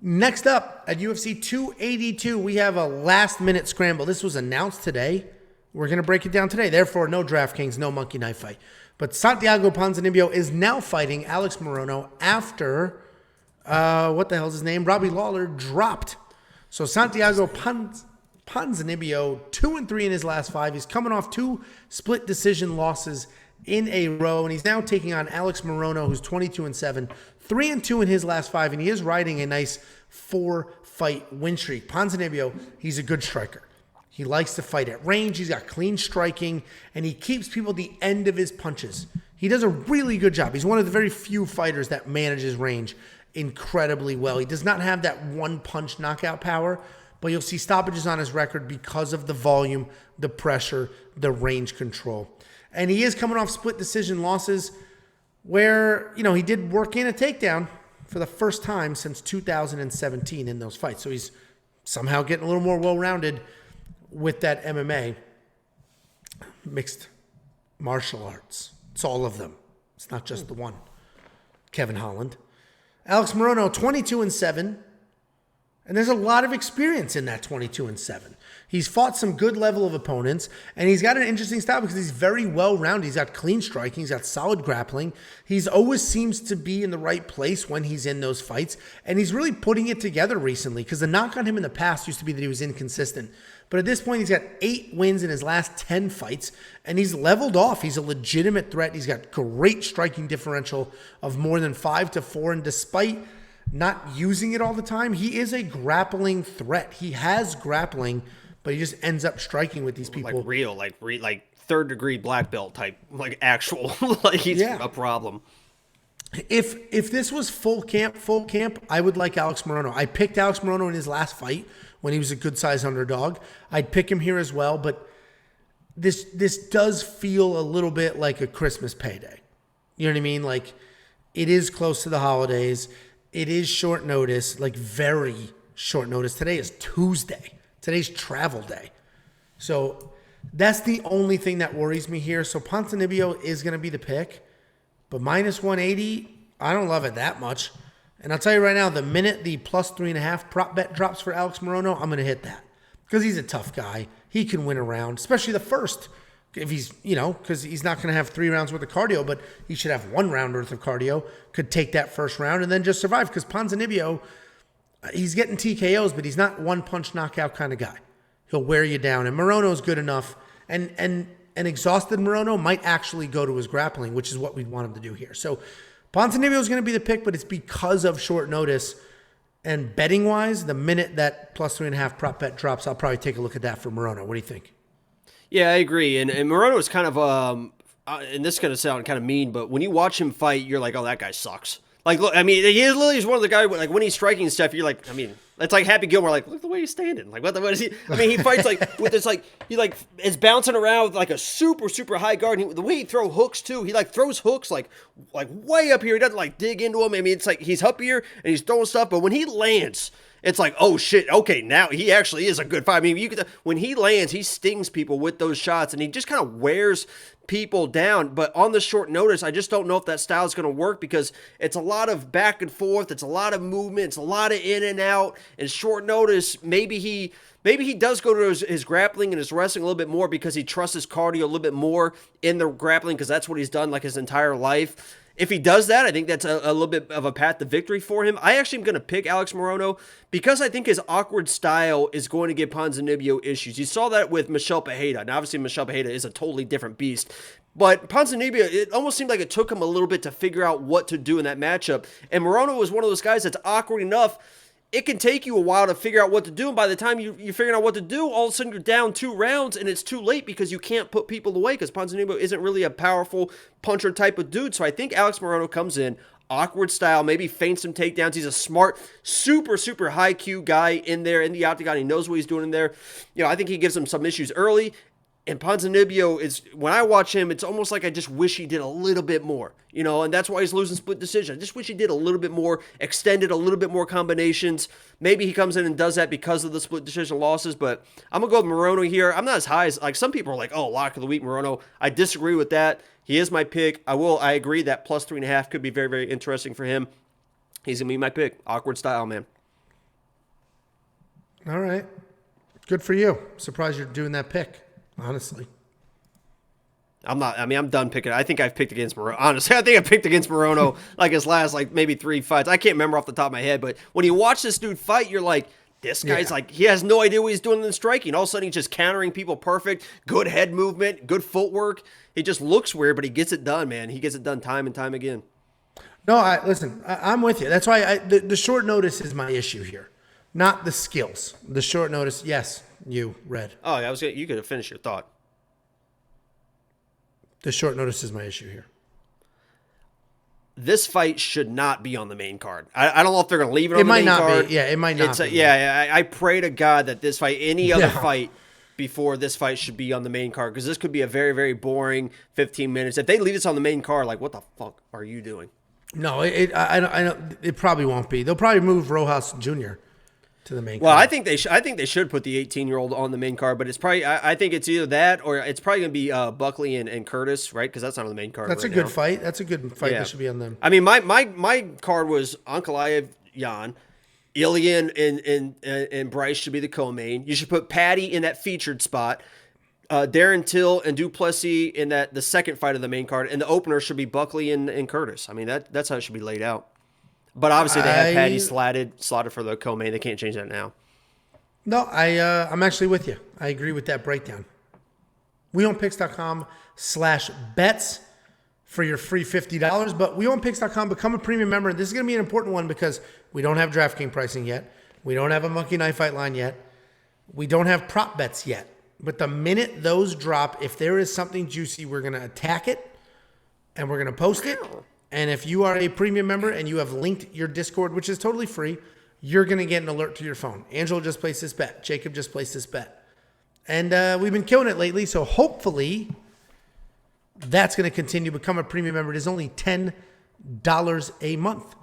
Next up at UFC 282, we have a last-minute scramble. This was announced today. We're going to break it down today. Therefore, no DraftKings, no monkey knife fight. But Santiago Ponzinibbio is now fighting Alex Morono after, what the hell's his name? Robbie Lawler dropped. So Santiago Ponzinibbio, 2-3 in his last 5. He's coming off 2 split decision losses in a row, and he's now taking on Alex Morono, who's 22-7, 3-2 in his last 5, and he is riding a nice 4-fight win streak. Ponzinibbio, he's a good striker. He likes to fight at range. He's got clean striking, and he keeps people at the end of his punches. He does a really good job. He's one of the very few fighters that manages range incredibly well. He does not have that one-punch knockout power, but you'll see stoppages on his record because of the volume, the pressure, the range control. And he is coming off split decision losses where, he did work in a takedown for the first time since 2017 in those fights. So he's somehow getting a little more well-rounded with that MMA. Mixed martial arts. It's all of them. It's not just the one. Kevin Holland. Alex Morono, 22-7. And there's a lot of experience in that 22-7. He's fought some good level of opponents, and he's got an interesting style because he's very well-rounded. He's got clean striking. He's got solid grappling. He's always seems to be in the right place when he's in those fights, and he's really putting it together recently because the knock on him in the past used to be that he was inconsistent. But at this point, he's got 8 wins in his last 10 fights, and he's leveled off. He's a legitimate threat. He's got great striking differential of more than 5-4, and despite not using it all the time, he is a grappling threat. He has grappling, but he just ends up striking with these people. Like third degree black belt type, like actual, like he's a problem. If this was full camp, I would like Alex Morono. I picked Alex Morono in his last fight when he was a good size underdog. I'd pick him here as well, but this does feel a little bit like a Christmas payday. You know what I mean? Like, it is close to the holidays. It is short notice, like very short notice. Today is Tuesday. Today's travel day. So that's the only thing that worries me here. So Ponzinibbio is going to be the pick, but minus 180, I don't love it that much. And I'll tell you right now, the minute the plus 3.5 prop bet drops for Alex Morono, I'm going to hit that because he's a tough guy. He can win a round, especially the first. If he's, because he's not going to have 3 rounds worth of cardio, but he should have 1 round worth of cardio, could take that first round and then just survive because Ponzinibbio, he's getting TKOs, but he's not one-punch knockout kind of guy. He'll wear you down, and Morono's good enough. And an exhausted Morono might actually go to his grappling, which is what we'd want him to do here. So Ponzinibbio is going to be the pick, but it's because of short notice. And betting-wise, the minute that plus 3.5 prop bet drops, I'll probably take a look at that for Morono. What do you think? Yeah, I agree. And Morono is kind of, and this is going to sound kind of mean, but when you watch him fight, you're like, oh, that guy sucks. Like, look, I mean, he is literally one of the guys, like, when he's striking stuff, you're like, I mean, it's like Happy Gilmore, like, look at the way he's standing. Like, what is he? I mean, he fights, like, with this, like, he, like, is bouncing around with, like, a super, super high guard. And the way he throws hooks, too, he, like, throws hooks, like, way up here. He doesn't, like, dig into him. I mean, it's like he's up here and he's throwing stuff, but when he lands, it's like, oh, shit, okay, now he actually is a good fight. I mean, when he lands, he stings people with those shots, and he just kind of wears people down. But on the short notice, I just don't know if that style is going to work because it's a lot of back and forth. It's a lot of movement. It's a lot of in and out. And short notice, maybe he does go to his grappling and his wrestling a little bit more because he trusts his cardio a little bit more in the grappling because that's what he's done like his entire life. If he does that, I think that's a little bit of a path to victory for him. I actually am going to pick Alex Morono because I think his awkward style is going to give Ponzinibbio issues. You saw that with Michel Pereira. Now, obviously, Michel Pereira is a totally different beast. But Ponzinibbio, it almost seemed like it took him a little bit to figure out what to do in that matchup. And Morono was one of those guys that's awkward enough. It can take you a while to figure out what to do, and by the time you're figuring out what to do, all of a sudden you're down 2 rounds, and it's too late because you can't put people away because Ponzinibbio isn't really a powerful puncher type of dude. So I think Alex Morono comes in, awkward style, maybe feints some takedowns. He's a smart, super, super high Q guy in there in the octagon. He knows what he's doing in there. I think he gives him some issues early. And Ponzinibbio is, when I watch him, it's almost like I just wish he did a little bit more, and that's why he's losing split decision. I just wish he did a little bit more, extended a little bit more combinations. Maybe he comes in and does that because of the split decision losses, but I'm going to go with Morono here. I'm not as high as, like, some people are like, oh, lock of the week, Morono. I disagree with that. He is my pick. I agree that plus 3.5 could be very, very interesting for him. He's going to be my pick. Awkward style, man. All right. Good for you. Surprised you're doing that pick, honestly. I'm not. I mean, I'm done picking. I think I've picked against Morono. Honestly, I think I picked against Morono like his last, like maybe 3 fights. I can't remember off the top of my head, but when you watch this dude fight, you're like, this guy's like, he has no idea what he's doing in the striking. All of a sudden, he's just countering people perfect. Good head movement, good footwork. He just looks weird, but he gets it done, man. He gets it done time and time again. No, I'm with you. That's why the short notice is my issue here, not the skills. The short notice, yes, you, Red. Oh, yeah, you could have finished your thought. The short notice is my issue here. This fight should not be on the main card. I don't know if they're going to leave it on the main card. It might not be. Yeah, it might not be. I pray to God that this fight, any other fight before this fight should be on the main card, because this could be a very, very boring 15 minutes. If they leave this on the main card, like, what the fuck are you doing? No, it probably won't be. They'll probably move Rojas Jr. to the main card. Well, I think they should put the 18-year-old on the main card, but it's probably I think it's either that or it's probably going to be Buckley and Curtis, right? Because that's not on the main card. That's right a good now. fight. That's a good fight. That should be on them. I mean, my card was Ankalaev, Jan, Ilian and Bryce should be the co-main. You should put Patty in that featured spot. Darren Till and Duplessis in the second fight of the main card, and the opener should be Buckley and Curtis. I mean, that's how it should be laid out. But obviously they have Patty slotted for the co-main. They can't change that now. No, I'm actually with you. I agree with that breakdown. WeOwnPicks.com/bets for your free $50. But WeOwnPicks.com, become a premium member. This is going to be an important one because we don't have DraftKings pricing yet. We don't have a Monkey Knife Fight line yet. We don't have prop bets yet. But the minute those drop, if there is something juicy, we're going to attack it and we're going to post it. And if you are a premium member and you have linked your Discord, which is totally free, you're going to get an alert to your phone. Angelo just placed this bet. Jacob just placed this bet. And we've been killing it lately, so hopefully that's going to continue. Become a premium member. It is only $10 a month.